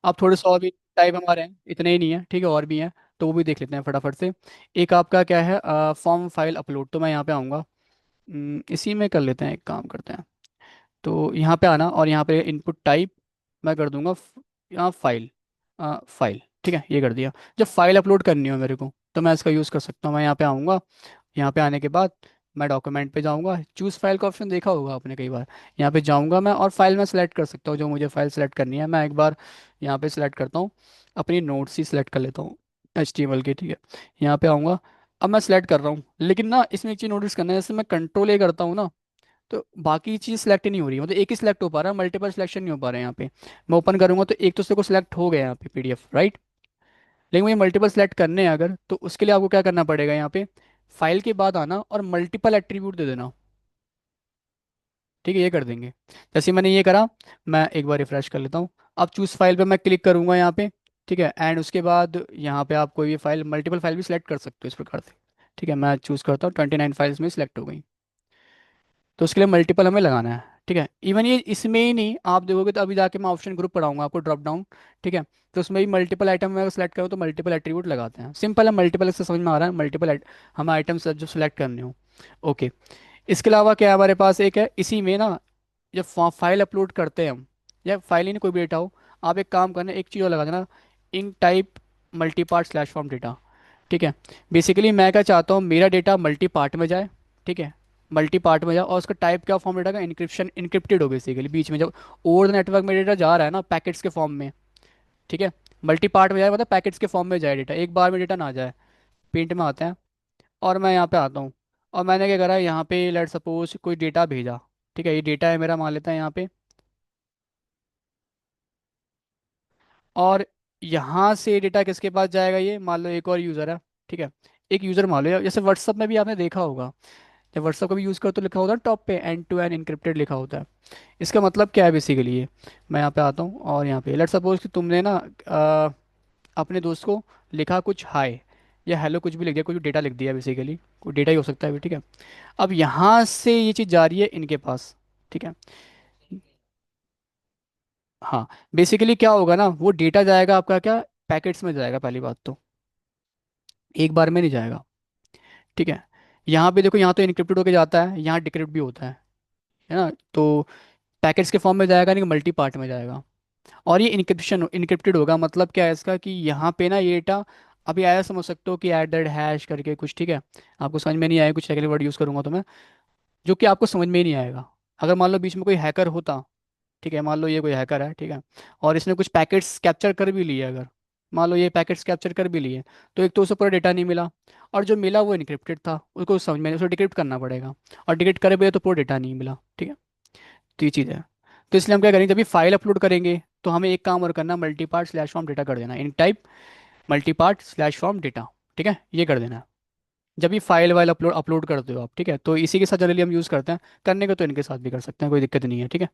आप थोड़े सौ भी टाइप हमारे हैं, इतने ही नहीं है, ठीक है, और भी हैं। तो वो भी देख लेते हैं फटाफट से। एक आपका क्या है, फॉर्म फाइल अपलोड, तो मैं यहाँ पे आऊँगा। इसी में कर लेते हैं, एक काम करते हैं। तो यहाँ पे आना, और यहाँ पे इनपुट टाइप मैं कर दूंगा यहाँ फाइल, फाइल, ठीक है, ये कर दिया। जब फाइल अपलोड करनी हो मेरे को, तो मैं इसका यूज़ कर सकता हूँ। मैं यहाँ पे आऊँगा, यहाँ पे आने के बाद मैं डॉक्यूमेंट पे जाऊँगा, चूज़ फाइल का ऑप्शन देखा होगा आपने कई बार। यहाँ पे जाऊँगा मैं, और फाइल में सेलेक्ट कर सकता हूँ जो मुझे फाइल सेलेक्ट करनी है। मैं एक बार यहाँ पे सेलेक्ट करता हूँ, अपनी नोट्स ही सेलेक्ट कर लेता हूँ, HTML की, ठीक है। यहाँ पे आऊँगा, अब मैं सेलेक्ट कर रहा हूँ, लेकिन ना इसमें एक चीज़ नोटिस करना है, जैसे मैं कंट्रोल ए करता हूँ ना, तो बाकी चीज़ सेलेक्ट नहीं हो रही, मतलब एक ही सिलेक्ट हो पा रहा है, मल्टीपल सिलेक्शन नहीं हो पा रहा है यहाँ पे। मैं ओपन करूंगा तो एक तो से को सिलेक्ट हो गया यहाँ पे PDF, राइट। लेकिन मुझे मल्टीपल सेलेक्ट करने हैं अगर, तो उसके लिए आपको क्या करना पड़ेगा, यहाँ पे फाइल के बाद आना और मल्टीपल एट्रीब्यूट दे देना, ठीक है, ये कर देंगे। जैसे मैंने ये करा, मैं एक बार रिफ्रेश कर लेता हूँ। अब चूज़ फाइल पे मैं क्लिक करूंगा यहाँ पे, ठीक है, एंड उसके बाद यहाँ पे आप कोई भी फाइल, मल्टीपल फाइल भी सिलेक्ट कर सकते हो इस प्रकार से। ठीक है, मैं चूज़ करता हूँ, 29 फाइल्स में सिलेक्ट हो गई। तो उसके लिए मल्टीपल हमें लगाना है, ठीक है। इवन ये इसमें ही नहीं, आप देखोगे तो अभी जाके मैं ऑप्शन ग्रुप पढ़ाऊंगा आपको, ड्रॉप डाउन, ठीक है। तो उसमें भी मल्टीपल आइटम में अगर सेलेक्ट करूँ तो मल्टीपल एट्रीब्यूट लगाते हैं, सिंपल है, मल्टीपल से समझ में आ रहा है, मल्टीपल हमें आइटम्स जो सेलेक्ट करने हो। ओके। इसके अलावा क्या है हमारे पास, एक है इसी में ना, जब फाइल अपलोड करते हैं हम, या फाइल ही नहीं कोई भी डेटा हो, आप एक काम करना, एक चीज़ और लगा देना, enctype multipart slash form data, ठीक है। बेसिकली मैं क्या चाहता हूँ, मेरा डेटा मल्टी पार्ट में जाए, ठीक है, मल्टी पार्ट में जाए, और उसका टाइप क्या फॉर्म डेटा का, इंक्रिप्शन इंक्रिप्टेड हो बेसिकली, बीच में जब ओवर द नेटवर्क में डेटा जा रहा है ना पैकेट्स के फॉर्म में, ठीक है। मल्टी पार्ट में जाए मतलब पैकेट्स के फॉर्म में जाए डेटा, एक बार में डेटा ना जाए। पेंट में आते हैं, और मैं यहाँ पे आता हूँ, और मैंने क्या करा, यहाँ पे लेट सपोज कोई डेटा भेजा, ठीक है, ये डेटा है मेरा, मान लेता है यहाँ पे। और यहाँ से डेटा किसके पास जाएगा, ये मान लो एक और यूज़र है, ठीक है। एक यूज़र मान लो, जैसे व्हाट्सअप में भी आपने देखा होगा, जब व्हाट्सअप का भी यूज़ करो तो लिखा होता है टॉप पे एंड टू एंड इनक्रिप्टेड लिखा होता है। इसका मतलब क्या है बेसिकली ये, मैं यहाँ पे आता हूँ, और यहाँ पे लेट सपोज कि तुमने ना अपने दोस्त को लिखा कुछ हाय या हेलो, कुछ भी लिख दिया, कुछ डेटा लिख दिया, बेसिकली कोई डेटा ही हो सकता है भी, ठीक है। अब यहाँ से ये चीज़ जा रही है इनके पास, ठीक है। हाँ, बेसिकली क्या होगा ना, वो डेटा जाएगा आपका क्या, पैकेट्स में जाएगा पहली बात तो, एक बार में नहीं जाएगा, ठीक है। यहाँ पे देखो, यहाँ तो इनक्रिप्टेड होके जाता है, यहाँ डिक्रिप्ट भी होता है ना। तो पैकेट्स के फॉर्म में जाएगा नहीं, मल्टी पार्ट में जाएगा। और ये इनक्रिप्शन इनक्रिप्टेड होगा, मतलब क्या है इसका, कि यहाँ पे ना ये डेटा, अभी आया समझ सकते हो कि एट दैट हैश करके कुछ, ठीक है। आपको समझ में नहीं आया, कुछ टेक्निकल वर्ड यूज़ करूंगा तो मैं, जो कि आपको समझ में ही नहीं आएगा। अगर मान लो बीच में कोई हैकर होता, ठीक है, मान लो ये कोई हैकर है, ठीक है, और इसने कुछ पैकेट्स कैप्चर कर भी लिए, अगर मान लो ये पैकेट्स कैप्चर कर भी लिए, तो एक तो उसे पूरा डेटा नहीं मिला, और जो मिला वो इनक्रिप्टेड था, उसको समझ में नहीं, उसको डिक्रिप्ट करना पड़ेगा, और डिक्रिप्ट करे भी तो पूरा डेटा नहीं मिला, ठीक है। तो ये चीज़ है। तो इसलिए हम क्या करेंगे, जब भी फाइल अपलोड करेंगे तो हमें एक काम और करना, multipart slash form data कर देना, enctype multipart slash form data, ठीक है, ये कर देना। जब भी फाइल वाइल अपलोड अपलोड करते हो आप, ठीक है, तो इसी के साथ जनरली हम यूज़ करते हैं, करने को तो इनके साथ भी कर सकते हैं, कोई दिक्कत नहीं है, ठीक है।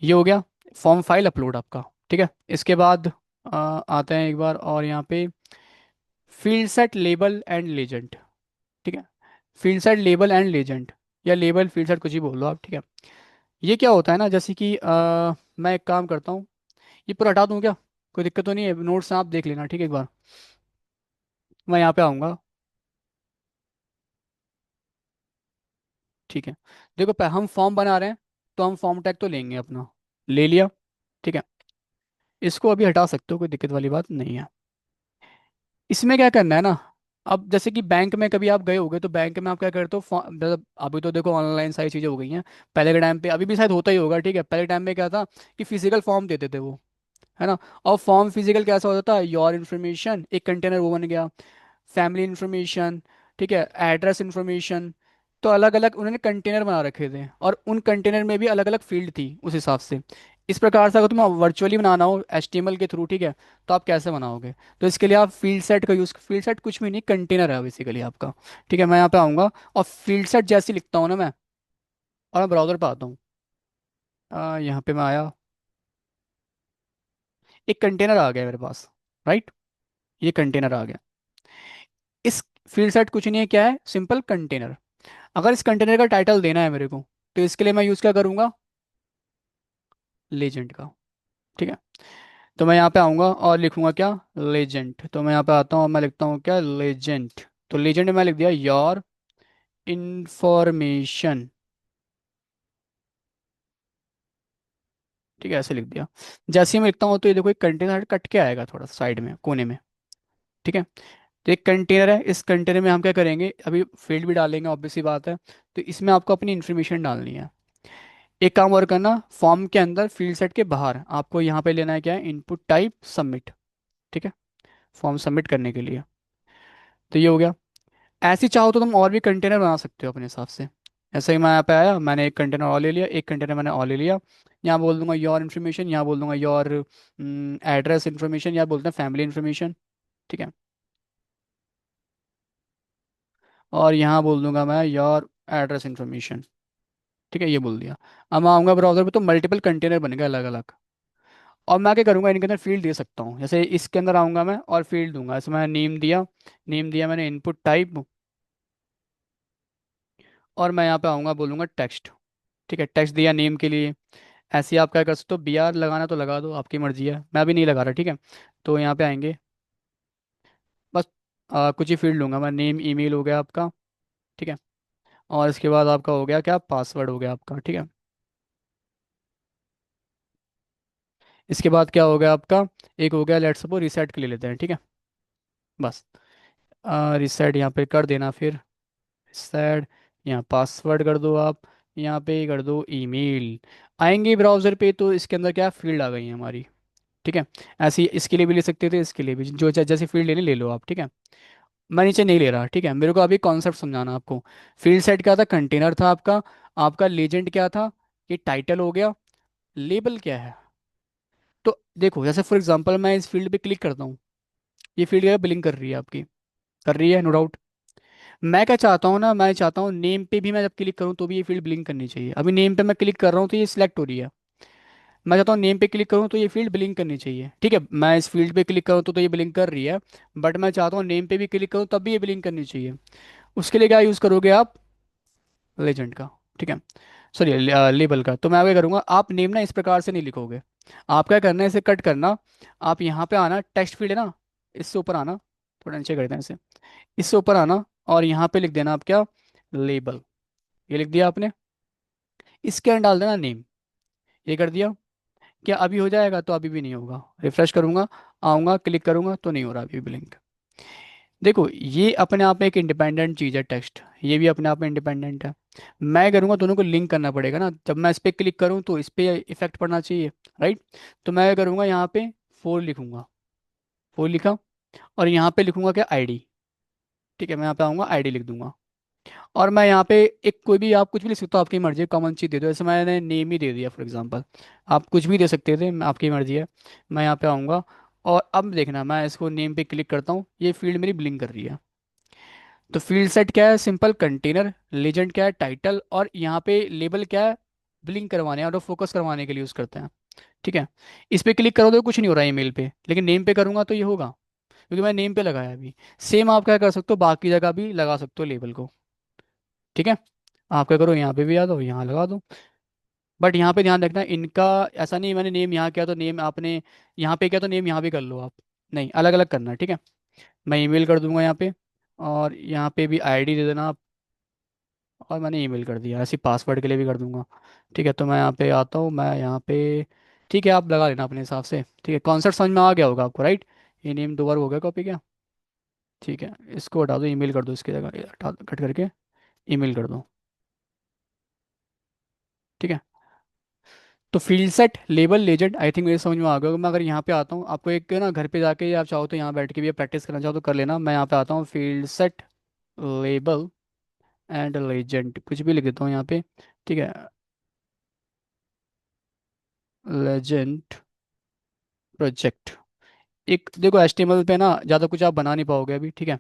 ये हो गया फॉर्म फाइल अपलोड आपका, ठीक है। इसके बाद आते हैं एक बार और यहाँ पे, field set label and legend, ठीक है। Field set label and legend, या लेबल फील्ड सेट कुछ ही बोल लो आप, ठीक है। ये क्या होता है ना, जैसे कि मैं एक काम करता हूँ, ये पूरा हटा दूँ क्या, कोई दिक्कत तो नहीं है, नोट्स आप देख लेना, ठीक है, एक बार। मैं यहाँ पे आऊँगा, ठीक है। देखो हम फॉर्म बना रहे हैं, तो हम फॉर्म टैग तो लेंगे अपना, ले लिया, ठीक है। इसको अभी हटा सकते हो, कोई दिक्कत वाली बात नहीं है। इसमें क्या करना है ना, अब जैसे कि बैंक में कभी आप गए होगे, तो बैंक में आप क्या करते हो, मतलब अभी तो देखो ऑनलाइन सारी चीज़ें हो गई हैं, पहले के टाइम पे, अभी भी शायद होता ही होगा, ठीक है, पहले टाइम में क्या था कि फिजिकल फॉर्म देते थे वो, है ना। और फॉर्म फिजिकल कैसा होता था, योर इन्फॉर्मेशन एक कंटेनर वो बन गया, फैमिली इन्फॉर्मेशन, ठीक है, एड्रेस इन्फॉर्मेशन, तो अलग अलग उन्होंने कंटेनर बना रखे थे, और उन कंटेनर में भी अलग अलग फील्ड थी उस हिसाब से। इस प्रकार से अगर तुम्हें वर्चुअली बनाना हो HTML के थ्रू, ठीक है, तो आप कैसे बनाओगे, तो इसके लिए आप फील्ड सेट का यूज़, फील्ड सेट कुछ भी नहीं, कंटेनर है बेसिकली आपका, ठीक है। मैं यहाँ पे आऊँगा, और फील्ड सेट जैसे लिखता हूँ ना मैं, और मैं ब्राउज़र पे आता हूँ, यहाँ पे मैं आया, एक कंटेनर आ गया मेरे पास, राइट, ये कंटेनर आ गया। इस फील्ड सेट कुछ नहीं है, क्या है, सिंपल कंटेनर। अगर इस कंटेनर का टाइटल देना है मेरे को, तो इसके लिए मैं यूज़ क्या करूँगा, लेजेंड का, ठीक है। तो मैं यहाँ पे आऊँगा और लिखूंगा क्या, लेजेंड। तो मैं यहाँ पे आता हूँ और मैं लिखता हूँ क्या, लेजेंड। तो लेजेंड में लिख दिया योर इंफॉर्मेशन। ठीक है, ऐसे लिख दिया। जैसे ही मैं लिखता हूँ तो ये देखो एक कंटेनर कट के आएगा थोड़ा साइड में कोने में। ठीक है। तो एक कंटेनर है, इस कंटेनर में हम क्या करेंगे, अभी फील्ड भी डालेंगे, ऑब्वियस सी बात है। तो इसमें आपको अपनी इन्फॉर्मेशन डालनी है। एक काम और करना, फॉर्म के अंदर फील्ड सेट के बाहर आपको यहाँ पे लेना है क्या है, इनपुट टाइप सबमिट। ठीक है, फॉर्म सबमिट करने के लिए। तो ये हो गया। ऐसे चाहो तो तुम और भी कंटेनर बना सकते हो अपने हिसाब से। ऐसे ही मैं यहाँ पे आया, मैंने एक कंटेनर और ले लिया, एक कंटेनर मैंने और ले लिया। यहाँ बोल दूंगा योर इन्फॉर्मेशन, यहाँ बोल दूंगा योर एड्रेस इन्फॉर्मेशन, या बोलते हैं फैमिली इन्फॉर्मेशन। ठीक है। और यहाँ बोल दूंगा मैं योर एड्रेस इन्फॉर्मेशन। ठीक है, ये बोल दिया। अब मैं आऊँगा ब्राउजर पे तो मल्टीपल कंटेनर बन गए अलग अलग। और मैं क्या करूँगा, इनके अंदर फील्ड दे सकता हूँ। जैसे इसके अंदर आऊँगा मैं और फील्ड दूंगा, जैसे मैंने नेम दिया। नेम दिया मैंने, इनपुट टाइप। और मैं यहाँ पे आऊँगा, बोलूँगा टेक्स्ट। ठीक है, टेक्स्ट दिया नेम के लिए। ऐसे ही आप क्या कर सकते हो, बी आर लगाना तो लगा दो, आपकी मर्जी है, मैं अभी नहीं लगा रहा। ठीक है। तो यहाँ पे आएंगे, बस कुछ ही फील्ड लूँगा मैं, नेम ईमेल हो गया आपका। ठीक है। और इसके बाद आपका हो गया क्या, पासवर्ड हो गया आपका। ठीक है। इसके बाद क्या हो गया आपका, एक हो गया लेट्स सपोज रिसेट के ले लेते हैं। ठीक है। बस रिसेट यहाँ पे कर देना, फिर रिसेट। यहाँ पासवर्ड कर दो आप, यहाँ पे कर दो ईमेल। आएंगे ब्राउज़र पे तो इसके अंदर क्या फील्ड आ गई है हमारी। ठीक है। ऐसे ही इसके लिए भी ले सकते थे, इसके लिए भी, जो जैसे फील्ड लेनी ले लो आप। ठीक है। मैं नीचे नहीं ले रहा। ठीक है, मेरे को अभी कॉन्सेप्ट समझाना आपको। फील्ड सेट क्या था, कंटेनर था आपका। आपका लेजेंड क्या था, ये टाइटल हो गया। लेबल क्या है, तो देखो जैसे फॉर एग्जांपल मैं इस फील्ड पे क्लिक करता हूँ, ये फील्ड क्या बिलिंग कर रही है आपकी, कर रही है नो डाउट। मैं क्या चाहता हूँ ना, मैं चाहता हूँ नेम पे भी मैं जब क्लिक करूँ तो भी ये फील्ड ब्लिंक करनी चाहिए। अभी नेम पे मैं क्लिक कर रहा हूँ तो ये सिलेक्ट हो रही है। मैं चाहता हूँ नेम पे क्लिक करूँ तो ये फील्ड ब्लिंक करनी चाहिए। ठीक है, मैं इस फील्ड पे क्लिक करूँ तो ये ब्लिंक कर रही है। बट मैं चाहता हूँ नेम पे भी क्लिक करूँ तब भी ये ब्लिंक करनी चाहिए। उसके लिए क्या यूज़ करोगे आप, लेजेंड का। ठीक है, सॉरी लेबल का। तो मैं क्या करूँगा, आप नेम ना इस प्रकार से नहीं लिखोगे। आप क्या करना है, इसे कट करना। आप यहाँ पे आना, टेक्स्ट फील्ड है ना, इससे ऊपर आना। थोड़ा नीचे करते हैं इसे, इससे ऊपर आना। और यहाँ पे लिख देना आप क्या, लेबल। ये लिख दिया आपने, इसके अंदर डाल देना नेम। ये कर दिया। क्या अभी हो जाएगा, तो अभी भी नहीं होगा। रिफ्रेश करूंगा, आऊंगा, क्लिक करूंगा तो नहीं हो रहा अभी भी लिंक। देखो ये अपने आप में एक इंडिपेंडेंट चीज़ है, टेक्स्ट ये भी अपने आप में इंडिपेंडेंट है। मैं करूंगा, दोनों को लिंक करना पड़ेगा ना, जब मैं इस पर क्लिक करूँ तो इस पर इफेक्ट पड़ना चाहिए। राइट। तो मैं करूंगा यहाँ पे फोर लिखूंगा, फोर लिखा। और यहाँ पे लिखूंगा क्या, आईडी। ठीक है, मैं यहाँ पे आऊंगा, आईडी लिख दूंगा। और मैं यहाँ पे एक कोई भी, आप कुछ भी लिख सकते हो, आपकी मर्जी, कॉमन चीज़ दे दो। जैसे मैंने नेम ही दे दिया फॉर एग्जांपल। आप कुछ भी दे सकते थे, आपकी मर्जी है। मैं यहाँ पे आऊँगा। और अब देखना, मैं इसको नेम पे क्लिक करता हूँ, ये फील्ड मेरी ब्लिंक कर रही है। तो फील्ड सेट क्या है, सिंपल कंटेनर। लेजेंड क्या है, टाइटल। और यहाँ पे लेबल क्या है, ब्लिंक करवाने और फोकस करवाने के लिए यूज़ करते हैं। ठीक है। इस पे क्लिक करो तो कुछ नहीं हो रहा है ईमेल पे, लेकिन नेम पे करूँगा तो ये होगा, क्योंकि मैं नेम पे लगाया अभी। सेम आप क्या कर सकते हो, बाकी जगह भी लगा सकते हो लेबल को। ठीक है। आप क्या करो, यहाँ पे भी आ दो, यहाँ लगा दो। बट यहाँ पे ध्यान रखना इनका, ऐसा नहीं मैंने नेम यहाँ किया तो नेम आपने यहाँ पे किया तो नेम यहाँ भी कर लो आप। नहीं, अलग अलग करना है। ठीक है। मैं ईमेल कर दूंगा यहाँ पे। और यहाँ पे भी आईडी दे देना आप। और मैंने ईमेल कर दिया, ऐसे पासवर्ड के लिए भी कर दूंगा। ठीक है, तो मैं यहाँ पे आता हूँ, मैं यहाँ पे। ठीक है, आप लगा लेना अपने हिसाब से। ठीक है, कॉन्सेप्ट समझ में आ गया होगा आपको, राइट। ये नेम दो बार हो गया कॉपी क्या। ठीक है, इसको हटा दो, ईमेल कर दो, इसकी जगह ये हटा कट करके ईमेल कर दो। ठीक है। तो field set label legend I think मेरे समझ में आ गया होगा। मैं अगर यहाँ पे आता हूँ, आपको एक ना घर पे जाके, या आप चाहो तो यहाँ बैठ के भी प्रैक्टिस करना चाहो तो कर लेना। मैं यहाँ पे आता हूँ, field set label and legend, कुछ भी लिख देता हूँ यहाँ पे। ठीक है, लेजेंड प्रोजेक्ट। एक देखो HTML पे ना ज़्यादा कुछ आप बना नहीं पाओगे अभी। ठीक है,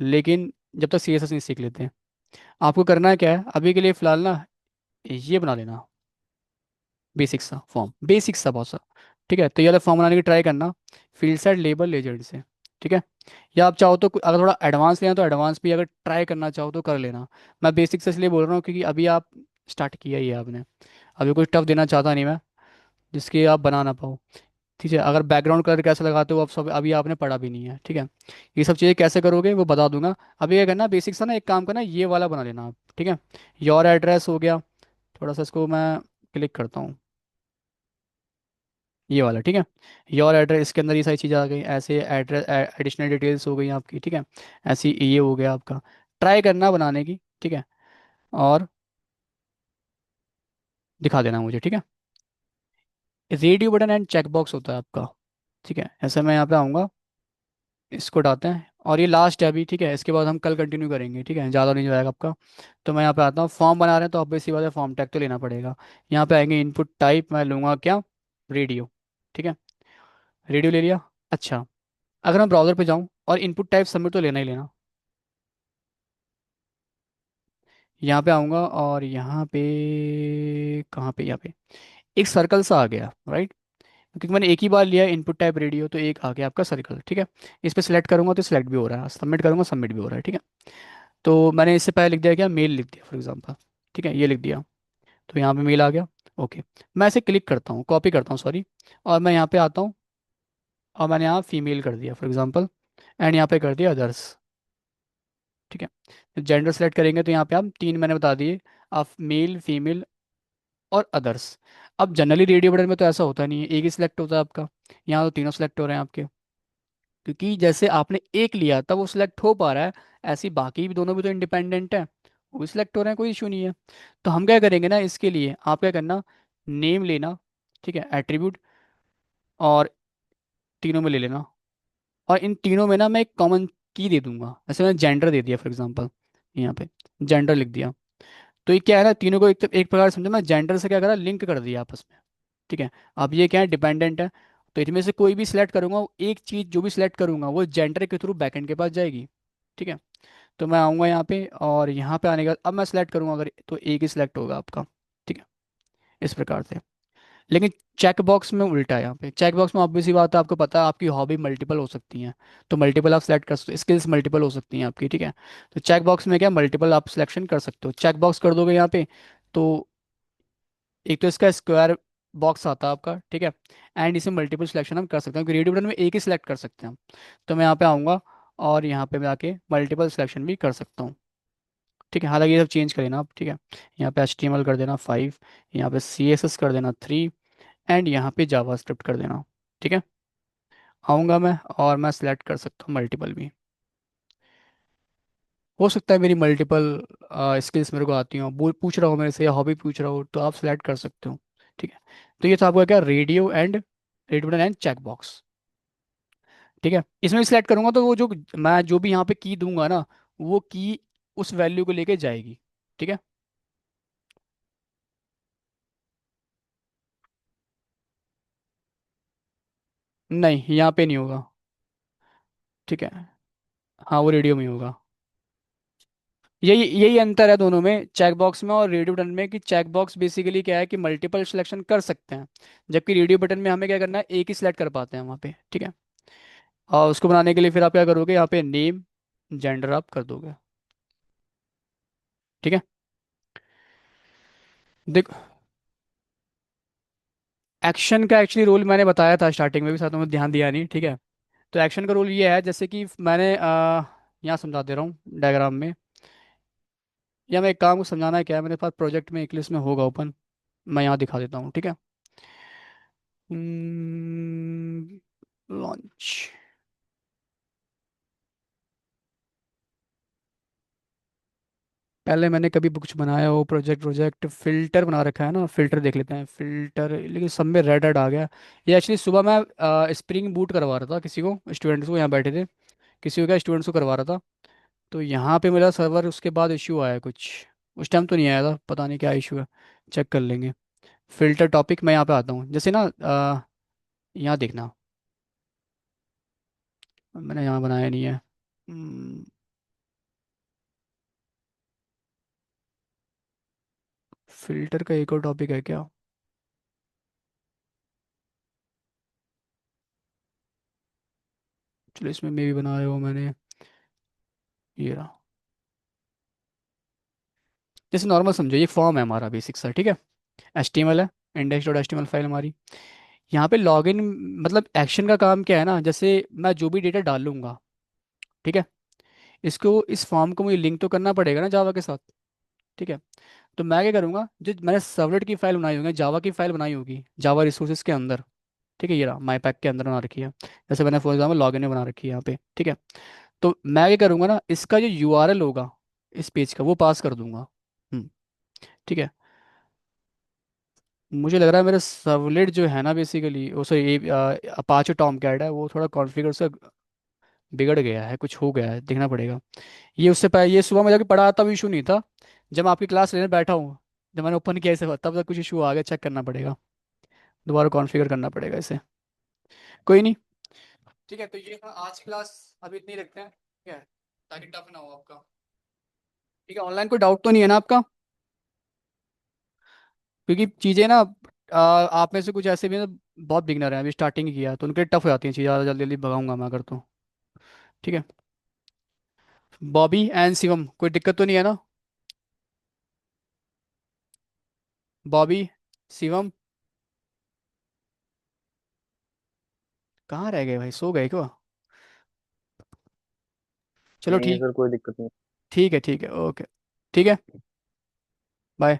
लेकिन जब तक CSS नहीं सीख लेते हैं, आपको करना है क्या है अभी के लिए फ़िलहाल ना, ये बना लेना, बेसिक सा फॉर्म, बेसिक सा बहुत सा। ठीक है, तो ये वाला फॉर्म बनाने की ट्राई करना, फील्ड सेट लेबल लेजेंड से। ठीक है। या आप चाहो तो अगर थोड़ा एडवांस लेना तो एडवांस भी अगर ट्राई करना चाहो तो कर लेना। मैं बेसिक से इसलिए बोल रहा हूँ क्योंकि अभी आप स्टार्ट किया ही है आपने। अभी कुछ टफ देना चाहता नहीं मैं, जिसकी आप बना ना पाओ। ठीक है, अगर बैकग्राउंड कलर कैसे लगाते हो आप सब अभी आपने पढ़ा भी नहीं है, ठीक है। ये सब चीज़ें कैसे करोगे वो बता दूंगा। अभी क्या करना बेसिक सा ना, एक काम करना, ये वाला बना लेना आप, ठीक है। योर एड्रेस हो गया, थोड़ा सा इसको मैं क्लिक करता हूँ, ये वाला, ठीक है। योर एड्रेस, इसके अंदर ये सारी चीज़ें आ गई, ऐसे एड्रेस एडिशनल डिटेल्स हो गई आपकी, ठीक है। ऐसी ये हो गया आपका। ट्राई करना बनाने की, ठीक है। और दिखा देना मुझे, ठीक है। Radio button and check box होता है आपका, ठीक है। ऐसे मैं यहाँ पे आऊँगा, इसको उठाते हैं, और ये लास्ट है अभी, ठीक है। इसके बाद हम कल कंटिन्यू करेंगे, ठीक है, ज़्यादा नहीं जाएगा आपका। तो मैं यहाँ पे आता हूँ, फॉर्म बना रहे हैं तो ऑब्वियस सी बात है, फॉर्म टैग तो लेना पड़ेगा। यहाँ पे आएंगे, इनपुट टाइप मैं लूँगा क्या, रेडियो, ठीक है। रेडियो ले लिया। अच्छा, अगर मैं ब्राउज़र पे जाऊँ और इनपुट टाइप सबमिट, तो लेना ही लेना। यहाँ पे आऊँगा और यहाँ पे, कहाँ पे, यहाँ पे एक सर्कल सा आ गया, राइट। क्योंकि मैंने एक ही बार लिया इनपुट टाइप रेडियो, तो एक आ गया आपका सर्कल, ठीक है। इस पर सिलेक्ट करूंगा तो सिलेक्ट भी हो रहा है, सबमिट करूंगा सबमिट भी हो रहा है, ठीक है। तो मैंने इससे पहले लिख दिया क्या, मेल लिख दिया फॉर एग्जांपल, ठीक है, ये लिख दिया। तो यहाँ पे मेल आ गया। ओके, मैं इसे क्लिक करता हूँ, कॉपी करता हूँ, सॉरी। और मैं यहाँ पे आता हूँ, और मैंने यहाँ फीमेल कर दिया फॉर एग्जांपल, एंड यहाँ पे कर दिया अदर्स, ठीक है। जेंडर सेलेक्ट करेंगे तो यहाँ पे आप तीन मैंने बता दिए, आप मेल फीमेल और अदर्स। अब जनरली रेडियो बटन में तो ऐसा होता नहीं है, एक ही सिलेक्ट होता है आपका। यहाँ तो तीनों सेलेक्ट हो रहे हैं आपके, क्योंकि जैसे आपने एक लिया तब वो सिलेक्ट हो पा रहा है, ऐसे ही बाकी भी दोनों भी तो इंडिपेंडेंट है, वो भी सिलेक्ट हो रहे हैं, कोई इशू नहीं है। तो हम क्या करेंगे ना, इसके लिए आप क्या करना, नेम लेना, ठीक है, एट्रीब्यूट, और तीनों में ले लेना। और इन तीनों में ना मैं एक कॉमन की दे दूंगा, जैसे मैंने जेंडर दे दिया फॉर एग्जांपल, यहाँ पे जेंडर लिख दिया। तो ये क्या है ना, तीनों को एक प्रकार से समझो, मैं जेंडर से क्या करा, लिंक कर दिया आपस में, ठीक है। अब ये क्या है, डिपेंडेंट है। तो इनमें से कोई भी सिलेक्ट करूंगा, एक चीज़ जो भी सिलेक्ट करूंगा वो जेंडर के थ्रू बैकएंड के पास जाएगी, ठीक है। तो मैं आऊँगा यहाँ पे, और यहाँ पे आने के बाद अब मैं सिलेक्ट करूँगा अगर, तो एक ही सिलेक्ट होगा आपका, ठीक है, इस प्रकार से। लेकिन चेक बॉक्स में उल्टा है, यहाँ पे चेक बॉक्स में ऑब्वियस सी बात है, आपको पता है आपकी हॉबी मल्टीपल हो सकती हैं, तो मल्टीपल आप सेलेक्ट कर सकते हो, स्किल्स मल्टीपल हो सकती हैं आपकी, ठीक है। तो चेक बॉक्स में क्या, मल्टीपल आप सिलेक्शन कर सकते हो, चेक बॉक्स कर दोगे यहाँ पे। तो एक तो इसका स्क्वायर बॉक्स आता है आपका, ठीक है। एंड इसमें मल्टीपल सिलेक्शन हम कर सकते हैं, क्योंकि रेडियो बटन में एक ही सिलेक्ट कर सकते हैं हम। तो मैं यहाँ पे आऊँगा, और यहाँ पे मैं आके मल्टीपल सिलेक्शन भी कर सकता हूँ, ठीक है। हालांकि ये सब चेंज करें ना आप, ठीक है। यहाँ पे HTML कर देना 5, यहाँ पे CSS कर देना 3, एंड यहाँ पे जावास्क्रिप्ट कर देना, ठीक है। आऊँगा मैं, और मैं सिलेक्ट कर सकता हूँ मल्टीपल भी, हो सकता है मेरी मल्टीपल स्किल्स मेरे को आती हो, पूछ रहा हूँ मेरे से, या हॉबी पूछ रहा हूँ, तो आप सिलेक्ट कर सकते हो, ठीक है। तो ये था आपका क्या, radio button and check box, ठीक है। इसमें सिलेक्ट करूंगा तो वो जो मैं जो भी यहाँ पे की दूंगा ना, वो की उस वैल्यू को लेके जाएगी, ठीक है। नहीं, यहाँ पे नहीं होगा, ठीक है। हाँ, वो रेडियो में ही होगा। यही यही अंतर है दोनों में, चेक बॉक्स में और रेडियो बटन में, कि चेक बॉक्स बेसिकली क्या है कि मल्टीपल सिलेक्शन कर सकते हैं, जबकि रेडियो बटन में हमें क्या करना है, एक ही सिलेक्ट कर पाते हैं वहाँ पे, ठीक है। और उसको बनाने के लिए फिर आप क्या करोगे, यहाँ पे नेम जेंडर आप कर दोगे, ठीक है। देख, एक्शन का एक्चुअली रोल मैंने बताया था स्टार्टिंग में भी, साथ में ध्यान दिया नहीं, ठीक है। तो एक्शन का रोल ये है, जैसे कि मैंने यहाँ समझा दे रहा हूँ डायग्राम में, या मैं एक काम को समझाना है क्या है, मेरे पास प्रोजेक्ट में एक लिस्ट में होगा ओपन, मैं यहाँ दिखा देता हूँ, ठीक है। लॉन्च, पहले मैंने कभी कुछ बनाया हो, प्रोजेक्ट प्रोजेक्ट फिल्टर बना रखा है ना, फिल्टर देख लेते हैं, फिल्टर, लेकिन सब में रेड रेड आ गया। ये एक्चुअली सुबह मैं स्प्रिंग बूट करवा रहा था किसी को, स्टूडेंट्स को, यहाँ बैठे थे, किसी को क्या, स्टूडेंट्स को करवा रहा था। तो यहाँ पे मेरा सर्वर उसके बाद इशू आया कुछ, उस टाइम तो नहीं आया था, पता नहीं क्या इशू है, चेक कर लेंगे। फिल्टर टॉपिक, मैं यहाँ पे आता हूँ, जैसे ना यहाँ देखना, मैंने यहाँ बनाया नहीं है। फिल्टर का एक और टॉपिक है क्या, चलो इसमें मैं भी बनाया हो मैंने, ये रहा। जैसे नॉर्मल समझो, ये फॉर्म है हमारा बेसिक सा, ठीक है। HTML है, index.html फाइल हमारी। यहाँ पे लॉगिन मतलब एक्शन का काम क्या है ना, जैसे मैं जो भी डेटा डाल लूँगा, ठीक है, इसको इस फॉर्म को मुझे लिंक तो करना पड़ेगा ना जावा के साथ, ठीक है। तो मैं क्या करूँगा, जो मैंने सर्वलेट की फाइल बनाई होगी, जावा की फाइल बनाई होगी जावा रिसोर्सेज के अंदर, ठीक है, ये रहा माई पैक के अंदर बना रखी है, जैसे मैंने फॉर एग्जाम्पल लॉगिन में बना रखी है यहाँ पे, ठीक है। तो मैं क्या करूँगा ना, इसका जो यूआरएल होगा इस पेज का वो पास कर दूंगा। हम्म, ठीक है। मुझे लग रहा है मेरा सर्वलेट जो है ना बेसिकली वो सॉरी अपाचे टॉम कैट है, वो थोड़ा कॉन्फ़िगर से बिगड़ गया है, कुछ हो गया है, देखना पड़ेगा। ये उससे पहले ये सुबह में जाके पढ़ा तब इशू नहीं था, जब मैं आपकी क्लास लेने बैठा हूँ, जब मैंने ओपन किया इसे तब तक कुछ इशू आ गया, चेक करना पड़ेगा, दोबारा कॉन्फ़िगर करना पड़ेगा इसे। कोई नहीं। ठीक है, तो ये था आज क्लास, अभी इतनी रखते हैं, ठीक है, ताकि टफ ना हो आपका। ठीक है, ऑनलाइन कोई डाउट तो नहीं है ना आपका? क्योंकि चीज़ें ना आप में से कुछ ऐसे भी ना बहुत बिगनर हैं, अभी स्टार्टिंग ही किया है, तो उनके लिए टफ हो जाती हैं चीज़ें, ज़्यादा जल्दी जल्दी भगाऊंगा मैं अगर तो। ठीक है। बॉबी एंड शिवम, कोई दिक्कत तो नहीं है ना? बॉबी, शिवम, कहाँ रह गए भाई, सो गए क्या? चलो नहीं ठीक। सर, कोई दिक्कत नहीं। ठीक है, ठीक है, ओके। ठीक है। बाय।